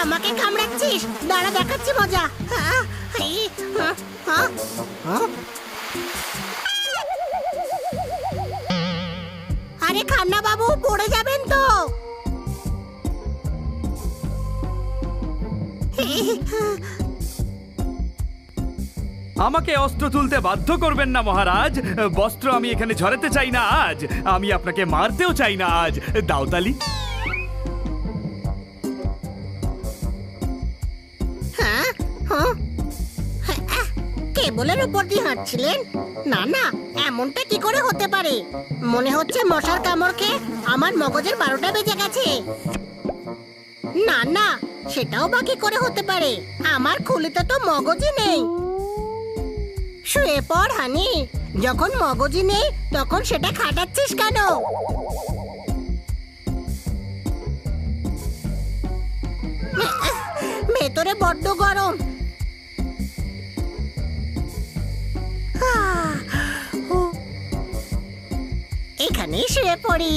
আমাকে কামড়াচ্ছিস, দাঁড়া দেখাচ্ছি মজা। আরে খান্না বাবু, পড়ে যাবেন তো। আমাকে অস্ত্র তুলতে বাধ্য করবেন না মহারাজ। বস্ত্র আমি এখানে ঝরাতে চাই না আজ, আমি আপনাকে মারতেও চাই না আজ। দাওতালি। কেবলের উপর দিয়ে হাঁটছিলেন? না না, এমনটা কি করে হতে পারে? মনে হচ্ছে মশার কামড় খেয়ে আমার মগজের 12টা বেজে গেছে। না না, সেটাও বাকি করে হতে পারে, আমার খুলিতে তো মগজই নেই। শুয়ে পড় হানি, যখন মগজই নেই তখন সেটা খাটাচ্ছিস কেন? ভেতরে বড্ড গরম। এখানেই শুয়ে পড়ি।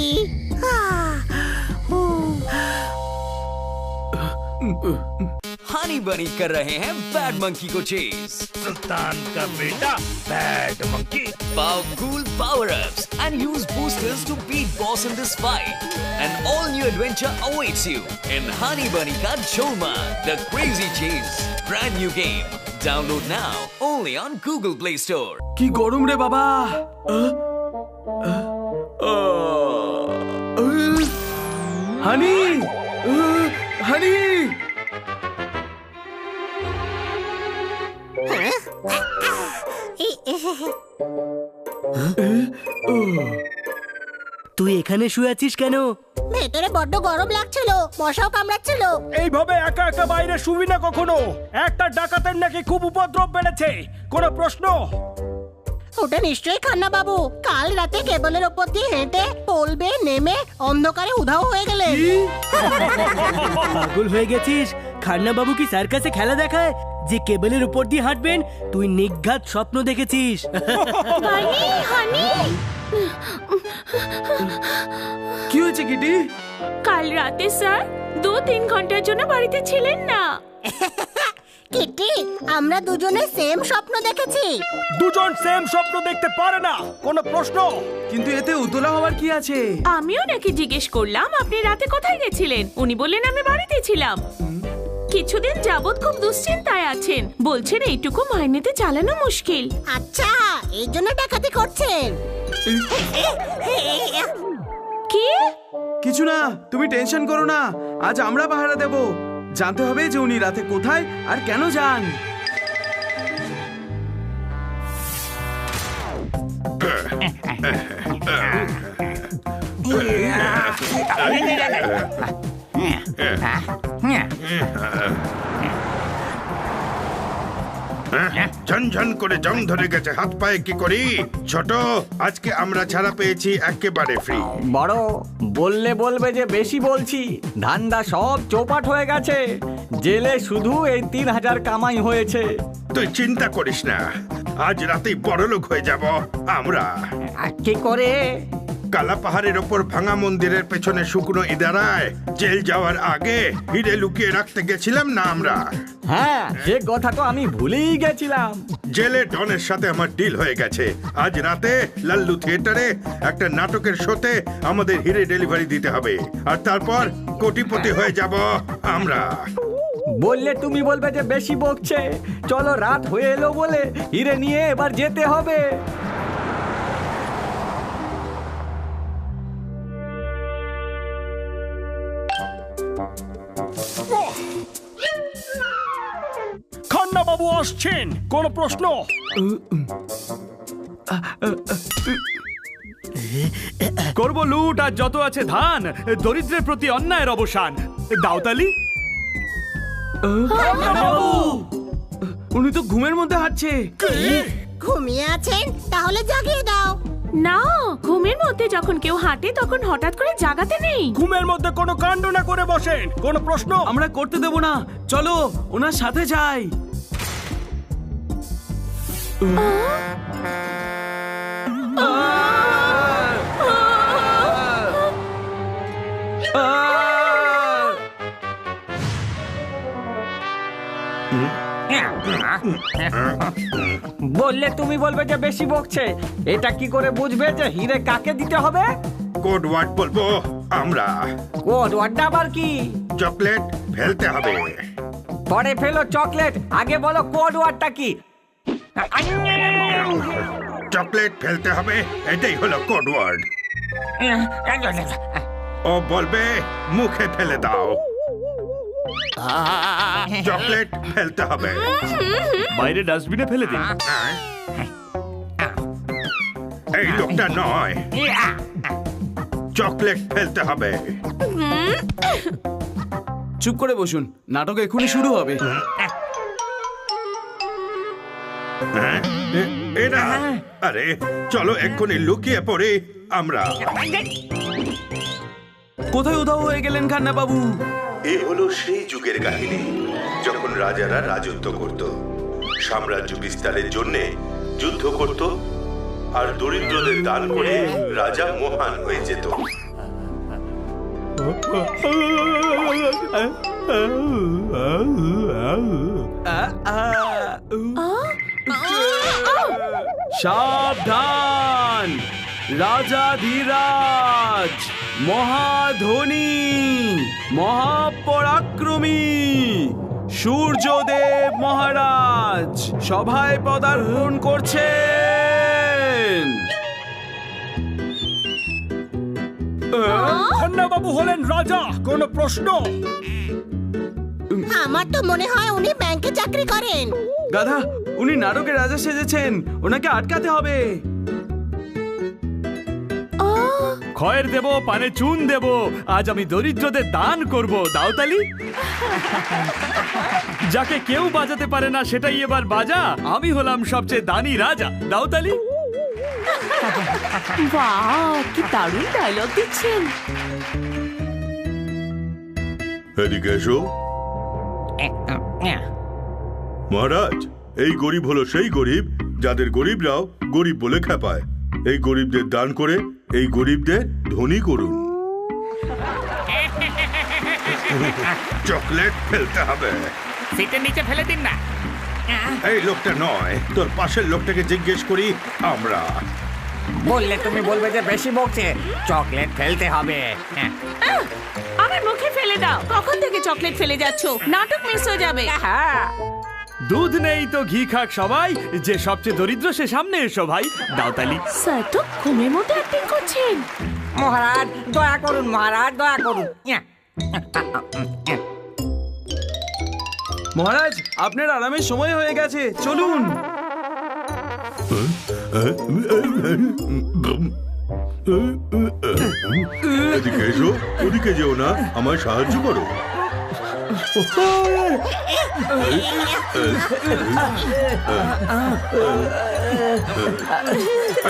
हनी बनी कर रहे हैं बैड मंकी को चेज। सुल्तान का बेटा bad monkey. Powerful power-ups and use boosters to beat boss in this fight. An all-new adventure awaits you in Honey Bunny Ka Choma, The Crazy Chase. Brand new game. Download now only on Google Play Store. কি গরম রে বাবা। হানি, হানি। তুই এখানে শুয়ে আছিস কেন? ভেতরে বড্ড গরম লাগছিল, মশাও কামড়াচ্ছিল। এইভাবে একা একা বাইরে শুবি না কখনো। একটা ডাকাতের নাকি খুব উপদ্রব বেড়েছে। কোনো প্রশ্ন? ওটা নিশ্চয়ই খান্না বাবু। কাল রাতে কেবলের ওপর দিয়ে হেঁটে পলবে নেমে অন্ধকারে উধাও হয়ে গেলেন। পাগল হয়ে গেছিস? খান্না বাবু কি সার্কাসে খেলা দেখায় যে কেবলের উপর দিয়ে হাঁটবেন? তুই নিঘাত স্বপ্ন দেখেছিস। কি হয়েছে কিটি? কাল রাতে স্যার 2-3 ঘন্টার জন্য বাড়িতে ছিলেন না। কিটি, আমরা দুজনে সেম স্বপ্ন দেখেছি। দুজন সেম স্বপ্ন দেখতে পারে না, কোনো প্রশ্ন? কিন্তু এতে উতলা হওয়ার কি আছে? আমিও নাকি জিজ্ঞেস করলাম আপনি রাতে কোথায় গেছিলেন, উনি বললেন আমি বাড়িতে ছিলাম। কিছুদিন যাবত খুব দুশ্চিন্তায় আছেন, বলছেন এইটুকু মাইনেতে চালানো মুশকিল। আচ্ছা, এই জন্য ডাকাতি করছেন? কি? কিছু না, তুমি টেনশন করো না। আজ আমরা পাহারা দেব। জানতে হবে যে উনি রাতে কোথায় আর কেন যান। ঝনঝন করে জং ধরে গেছে হাত পায়ে, কি করি? ছোট, আজকে আমরা ছাড়া পেয়েছি একেবারে ফ্রি। বড় বললে বলবে যে বেশি বলছি, ধান্দা সব চৌপাট হয়ে গেছে। জেলে শুধু এই 3000 কামাই হয়েছে। তুই চিন্তা করিস না, আজ রাতেই বড়লোক হয়ে যাব আমরা। কি করে? কালা পাহাড়ের ওপর ভাঙা মন্দিরের পেছনে শুকনো ইদারায় জেল যাওয়ার আগে হিরে লুকিয়ে রাখতে গেছিলাম না আমরা? হ্যাঁ, সে কথা তো আমি ভুলেই গেছিলাম। জেলে ডনের সাথে আমার ডিল হয়ে গেছে। আজ রাতে লাল্লু থিয়েটারে একটা নাটকের শোতে আমাদের হিরে ডেলিভারি দিতে হবে, আর তারপর কোটিপতি হয়ে যাব আমরা। বললে তুমি বলবে যে বেশি বকছে। চলো, রাত হয়ে এলো বলে হিরে নিয়ে এবার যেতে হবে। খান্না বাবু আসছেন, কোনো প্রশ্ন? করব লুট আর যত আছে ধান, দরিদ্রের প্রতি অন্যায়ের অবসান। দাওতালি। উনি তো ঘুমের মধ্যে হাঁটছে। ঘুমিয়ে আছেন? তাহলে জাগিয়ে দাও। না, ঘুমের মধ্যে যখন কেউ হাঁটে তখন হঠাৎ করে জাগাতে নেই। ঘুমের মধ্যে কোনো কাণ্ড না করে বসেন, কোনো প্রশ্ন? আমরা করতে দেব না, চলো ওনার সাথে যাই। বললে তুমি বলবে যে বেশি বকছে। এটা কি করে বুঝবে যে হিরে কাকে দিতে হবে? কোড ওয়ার্ড বলবো আমরা। কোড ওয়ার্ডটা আবার কি? চকলেট ফেলতে হবে। পরে ফেলো চকলেট, আগে বলো কোড ওয়ার্ডটা কি? চকলেট ফেলতে হবে, এটাই হলো কোড ওয়ার্ড। ও বলবে মুখে ফেলে দাও। চকলেট ফেলতে হবে। বাইরে ডাস্টবিনে ফেলে দিন। এই লোকটা নয়, চকলেট ফেলতে হবে। চুপ করে বসুন, নাটক এখনই শুরু হবে। এরা আরে চলো এক্ষুনি লুকিয়ে পড়ে আমরা। কোথায় উধাও হয়ে গেলেন খান্না বাবু? এ হলো সেই যুগের কাহিনী যখন রাজারা রাজত্ব করত, সাম্রাজ্য বিস্তারের জন্য যুদ্ধ করত, আর দরিদ্রদের দান করে রাজা মহান হয়ে যেত। সাবধান! রাজা ধীরাজ, মহাধনী, মহাপরাক্রমী সূর্যদেব মহারাজ সভায় পদার্পণ করছেন। খান্না বাবু হলেন রাজা, কোনো প্রশ্ন? আমার তো মনে হয় উনি ব্যাংকে চাকরি করেন। গাধা, উনি নাটকের রাজা সেজেছেন, ওনাকে আটকাতে হবে। খয়ের দেব, পানে চুন দেব, আজ আমি দরিদ্রদের দান করব। দাওতালি, যাকে কেউ বাজাতে পারে না সেটাই এবার বাজা। আমি হলাম সবচেয়ে দানি রাজা। দাওতালি। বাহ, কি দারুণ ডায়লগ দিচ্ছেন। এদিকে এসো। মহারাজ, এই গরিব হলো সেই গরিব যাদের গরিবরাও গরিব বলে খেপায়। এই গরিবদের দান করে এই গরিবদের ধনী করুন। চকলেট ফেলতে হবে। সিটের নিচে ফেলে দিন না। এই লোকটা নয়, তোর পাশের লোকটাকে জিজ্ঞেস করি আমরা। বললে তুমি বলবে যে বেশি বকছে। চকলেট ফেলতে হবে। আমার মুখে ফেলে দাও। কখন থেকে চকলেট ফেলে যাচ্ছ? নাটক মিস হয়ে যাবে। দুধ নেই তো ঘি খাক সবাই, যে সবচেয়ে দরিদ্র সে সামনে এসো ভাই। দাওতালি। স্যার তো ঘুমের মতো অ্যাক্টিং করছেন। মহারাজ দয়া করুন, মহারাজ দয়া করুন। মহারাজ, আপনার আরামের সময় হয়ে গেছে, চলুন। এদিকে এসো, ওদিকে যেও না, আমায় সাহায্য করো।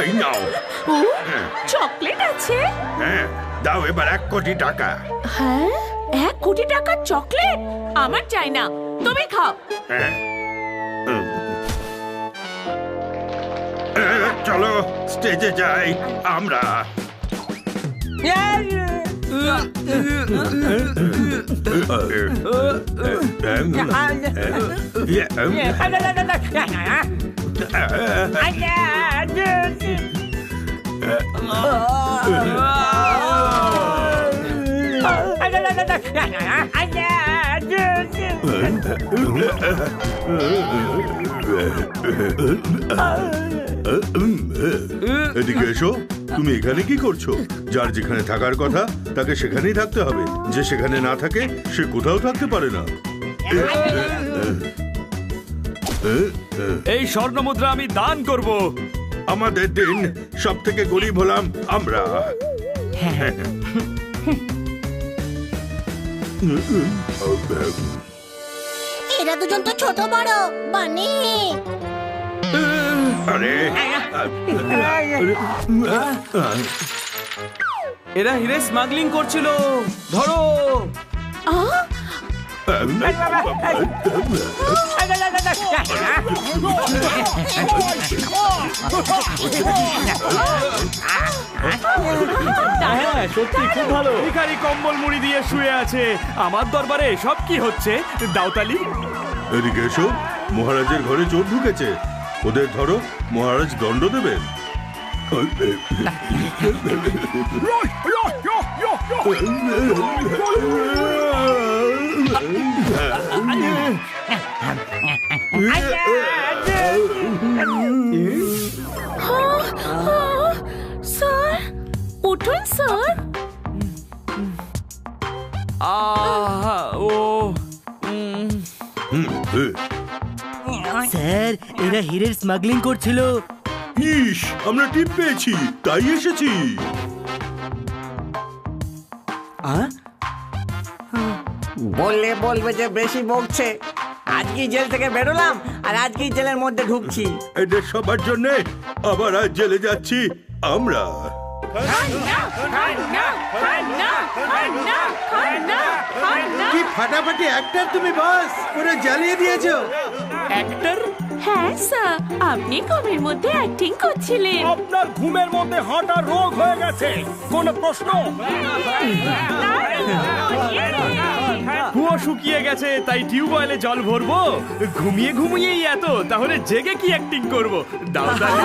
এই নাও। চকলেট আছে? হ্যাঁ, দাও এবার 1 কোটি টাকা। হ্যাঁ, 1 কোটি টাকার চকলেট আমার চাই না, তুমি খাও। হ্যাঁ। চলো স্টেজে যাই আমরা। এদিকে এসো। তুমি এখানে কি করছো? যার যেখানে থাকার কথা তাকে সেখানেই থাকতে হবে, যে সেখানে না থাকে সে কোথাও থাকতে পারে না। এই স্বর্ণ মুদ্রা আমি দান করব। আমাদের দিন সব থেকে গরিব হলাম আমরা। এরা দুজন তো ছোট বড় বানি। আরে এরা হিরে স্মাগলিং করছিল, ধরো। হ্যাঁ, সত্যি খুব ভালো। ভিখারি কম্বল মুড়ি দিয়ে শুয়ে আছে। আমার দরবারে সব কি হচ্ছে? দাওতালি। এদিকে এসো, মহারাজের ঘরে চোর ঢুকেছে। ওদের ধরো, মহারাজ দণ্ড দেবেন। স্যার উঠুন স্যার। ও স্যার এরা হীরের স্মাগলিং করছিল। ইস, আমরা টিপ পেয়েছি, তাই এসেছি। বললে বলবে যে বেশি বকছে। আজকেই জেল থেকে বেরোলাম আর আজকেই জেলের মধ্যে ঢুকছি। এদের সবার জন্য আবার আজ জেলে যাচ্ছি আমরা। কি ফাটাফাটি অ্যাক্টর তুমি বস, পুরো জ্বালিয়ে দিয়েছো। হ্যাঁ স্যার, আপনি ঘুমের মধ্যে অ্যাক্টিং করছিলেন। আপনার ঘুমের মধ্যে হাঁটা রোগ হয়ে গেছে, কোনো প্রশ্ন? কুয়ো শুকিয়ে গেছে, তাই টিউবওয়েলে জল ভরবো। ঘুমিয়ে ঘুমিয়েই এত, তাহলে জেগে কি অ্যাক্টিং করবো? দাও দাও।